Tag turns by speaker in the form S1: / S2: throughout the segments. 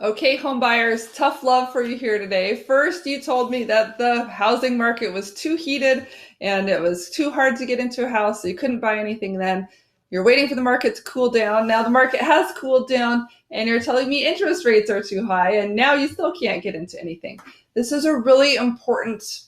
S1: Okay, home buyers, tough love for you here today. First, you told me that the housing market was too heated and it was too hard to get into a house, so you couldn't buy anything then. You're waiting for the market to cool down. Now the market has cooled down, and you're telling me interest rates are too high, and now you still can't get into anything. This is a really important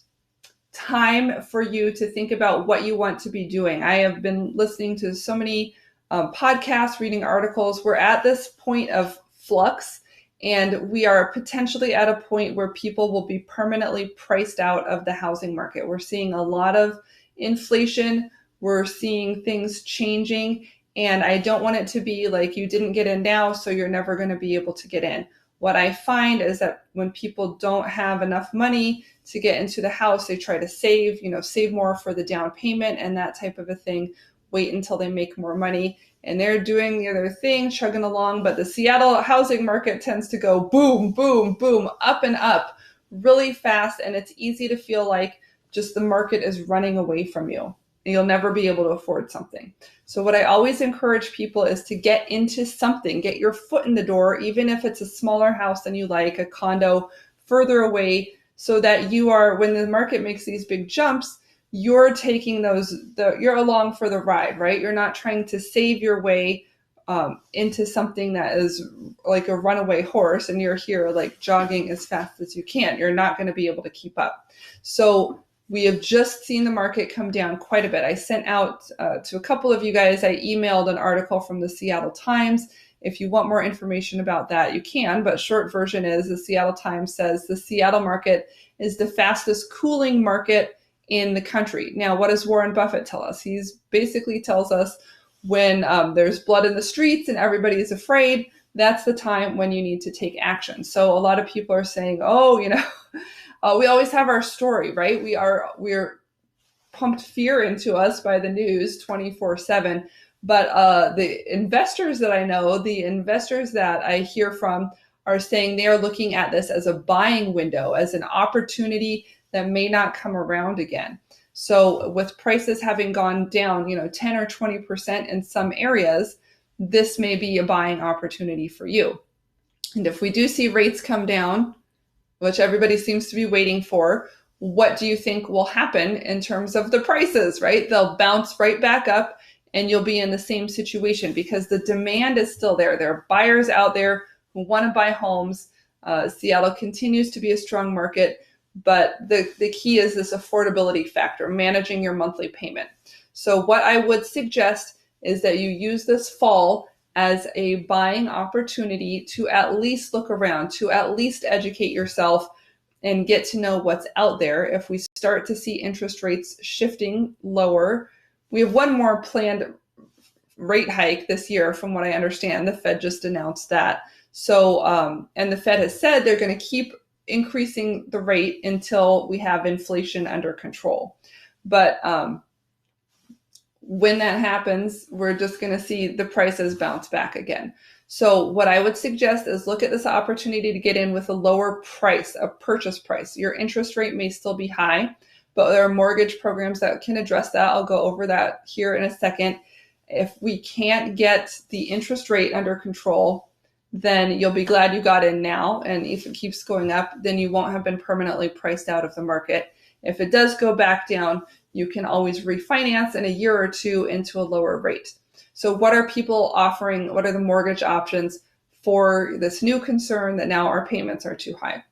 S1: time for you to think about what you want to be doing. I have been listening to so many podcasts, reading articles. We're at this point of flux, and we are potentially at a point where people will be permanently priced out of the housing market. We're seeing a lot of inflation. We're seeing things changing. And I don't want it to be like you didn't get in now, so you're never going to be able to get in. What I find is that when people don't have enough money to get into the house, they try to save more for the down payment and that type of a thing, wait until they make more money. And they're doing their thing, chugging along. But the Seattle housing market tends to go boom, boom, boom, up and up really fast. And it's easy to feel like just the market is running away from you. You'll never be able to afford something. So what I always encourage people is to get into something, get your foot in the door, even if it's a smaller house than you like, a condo further away, so that you are, when the market makes these big jumps, you're taking you're along for the ride, right? You're not trying to save your way into something that is like a runaway horse and you're here like jogging as fast as you can. You're not going to be able to keep up. So we have just seen the market come down quite a bit. I sent out to a couple of you guys, I emailed an article from the Seattle Times. If you want more information about that, you can, but short version is the Seattle Times says the Seattle market is the fastest cooling market in the country. Now, what does Warren Buffett tell us? He's basically tells us when there's blood in the streets and everybody is afraid, that's the time when you need to take action. So a lot of people are saying, we always have our story, right? We're pumped fear into us by the news 24/7. But the investors that I know, the investors that I hear from are saying they are looking at this as a buying window, as an opportunity that may not come around again. So with prices having gone down, 10 or 20% in some areas, this may be a buying opportunity for you. And if we do see rates come down, which everybody seems to be waiting for, what do you think will happen in terms of the prices, right? They'll bounce right back up and you'll be in the same situation because the demand is still there. There are buyers out there who want to buy homes. Seattle continues to be a strong market, but the key is this affordability factor, managing your monthly payment. So what I would suggest is that you use this fall as a buying opportunity to at least look around, to at least educate yourself and get to know what's out there. If we start to see interest rates shifting lower, we have one more planned rate hike this year, from what I understand. The Fed just announced that. So, and the Fed has said they're going to keep increasing the rate until we have inflation under control. But when that happens, we're just going to see the prices bounce back again. So what I would suggest is look at this opportunity to get in with a lower price, a purchase price. Your interest rate may still be high, but there are mortgage programs that can address that. I'll go over that here in a second. If we can't get the interest rate under control, then you'll be glad you got in now. And if it keeps going up, then you won't have been permanently priced out of the market. If it does go back down, you can always refinance in a year or two into a lower rate. So what are people offering? What are the mortgage options for this new concern that now our payments are too high?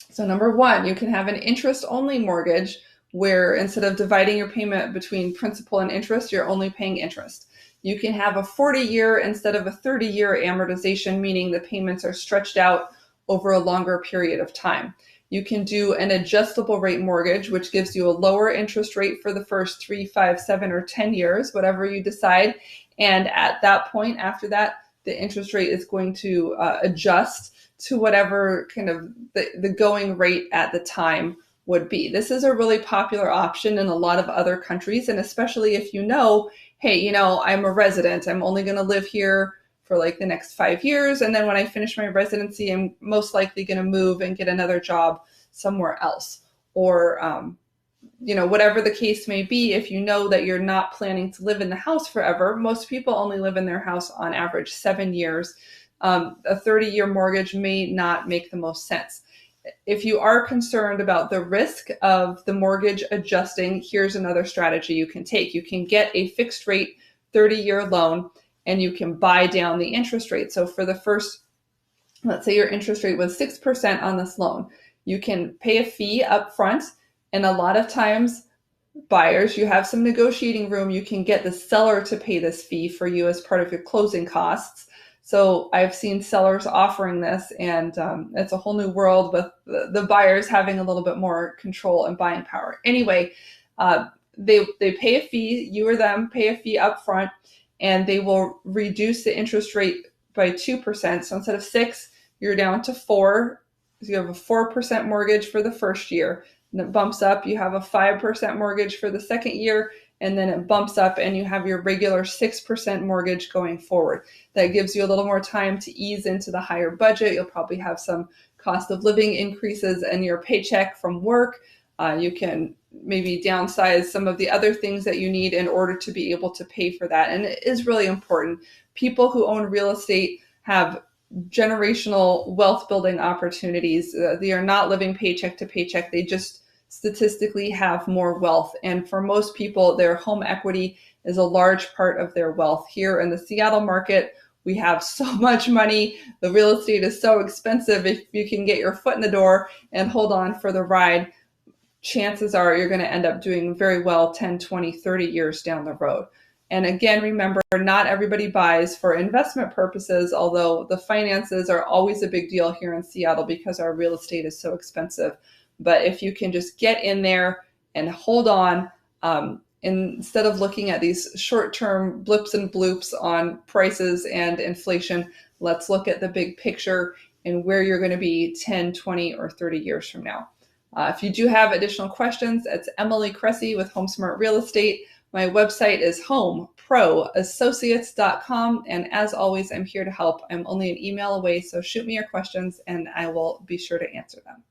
S1: So number one, you can have an interest-only mortgage where instead of dividing your payment between principal and interest, you're only paying interest. You can have a 40-year instead of a 30-year amortization, meaning the payments are stretched out over a longer period of time. You can do an adjustable rate mortgage, which gives you a lower interest rate for the first 3, 5, 7, or 10 years, whatever you decide. And at that point, after that, the interest rate is going to adjust to whatever kind of the going rate at the time would be. This is a really popular option in a lot of other countries, and especially if hey, I'm a resident, I'm only going to live here for like the next 5 years. And then when I finish my residency, I'm most likely going to move and get another job somewhere else. Or, whatever the case may be, if you know that you're not planning to live in the house forever, most people only live in their house on average 7 years. a 30-year mortgage may not make the most sense. If you are concerned about the risk of the mortgage adjusting, here's another strategy you can take. You can get a fixed rate 30-year loan and you can buy down the interest rate. So for the first, let's say your interest rate was 6% on this loan, you can pay a fee up front. And a lot of times, buyers, you have some negotiating room. You can get the seller to pay this fee for you as part of your closing costs. So I've seen sellers offering this, and it's a whole new world with the buyers having a little bit more control and buying power. Anyway, they pay a fee, you or them pay a fee up front, and they will reduce the interest rate by 2%. So instead of 6, you're down to 4. So you have a 4% mortgage for the first year. And it bumps up, you have a 5% mortgage for the second year, and then it bumps up and you have your regular 6% mortgage going forward. That gives you a little more time to ease into the higher budget. You'll probably have some cost of living increases in your paycheck from work. You can maybe downsize some of the other things that you need in order to be able to pay for that. And it is really important. People who own real estate have generational wealth building opportunities. They are not living paycheck to paycheck. They just statistically have more wealth. And for most people, their home equity is a large part of their wealth. Here in the Seattle market, we have so much money. The real estate is so expensive. If you can get your foot in the door and hold on for the ride, chances are you're going to end up doing very well 10, 20, 30 years down the road. And again, remember, not everybody buys for investment purposes, although the finances are always a big deal here in Seattle because our real estate is so expensive. But if you can just get in there and hold on, instead of looking at these short-term blips and bloops on prices and inflation, let's look at the big picture and where you're going to be 10, 20, or 30 years from now. If you do have additional questions, it's Emily Cressey with HomeSmart Real Estate. My website is homeproassociates.com. And as always, I'm here to help. I'm only an email away, so shoot me your questions and I will be sure to answer them.